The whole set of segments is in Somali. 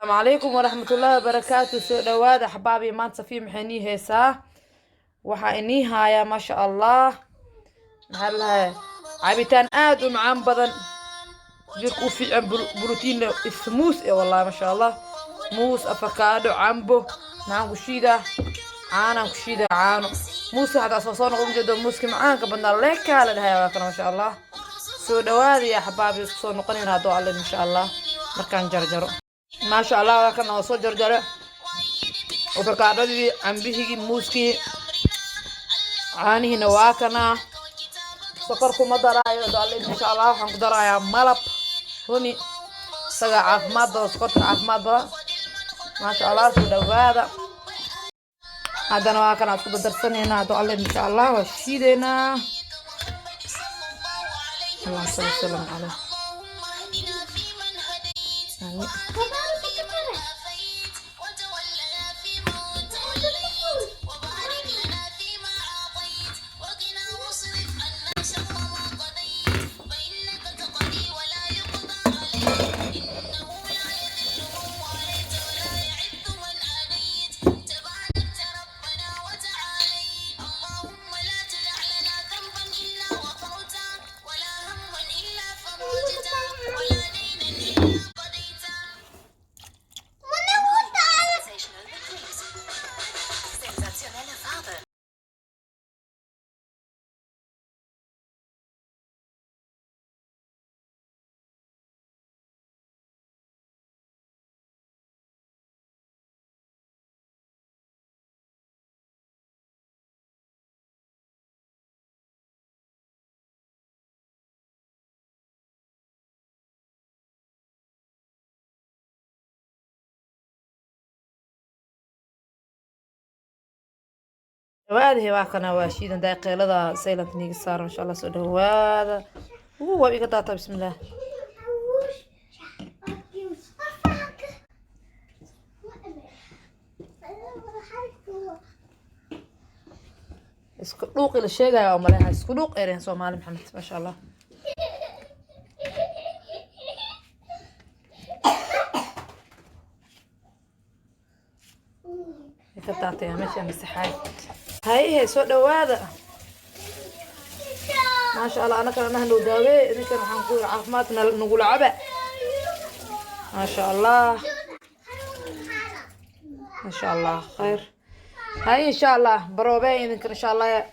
السلام عليكم ورحمة الله وبركاته. سو دوااد أحبابي maanta في محني هيسا waxa inii haya ما شاء الله maxaa lahaye cabitaan aad u macaan badan jirka u fiican borotiin ismuus wallahi ما شاء الله muus afakaadho cambo maxaan ku shiidaa caanaan ku shiidaa caano muuska hadaa soo noqon jeedo muuska macaanka badnaa leekaa la dhahayaa waa kana ما شاء الله soo dhawaada ya axbaabi isku soo noqonayna haddoo alle ما شاء الله markaan jarjaro ما شاء الله waa kana soo jarjare afakaadhadii cambihii muuskii caanihiina waa kana sokor kuma daraayo haddoo alle ما شاء الله waxaan ku darayaa malab huni isaga caafimaad badan sokorta caafimaad badan ما شاء الله soo dhawaada haddana waa kana isku darsanayna haddoo alle ما شاء الله waa shiideynaa اللهم صل وسلم عليه هذه واكنا واشيدا دقيقة سيلنت نيجي صار ما شاء الله سو هذا هو بيقطع بسم الله اسكو دوق الى شيغا يا مالها اسكو دوق ايرين سومالي محمد ما شاء الله قطعت يا ماشي مسحاي هاي سو دواده ما شاء الله انا كان نحن داوي انك waxaan ku caafimaadna nagu lacaba ما شاء الله ما شاء الله خير هاي ان شاء الله بروبي انك ان شاء الله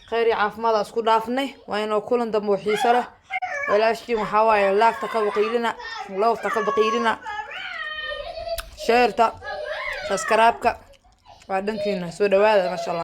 خير عافماد اسku dhaafnay waa inoo kulan dambe oo xiiso leh walaashii waxa waaye laagta ka baqiilina lawta ka baqiilina sheerta subscribe-ka waa dhankiina soo dhawaada ما شاء الله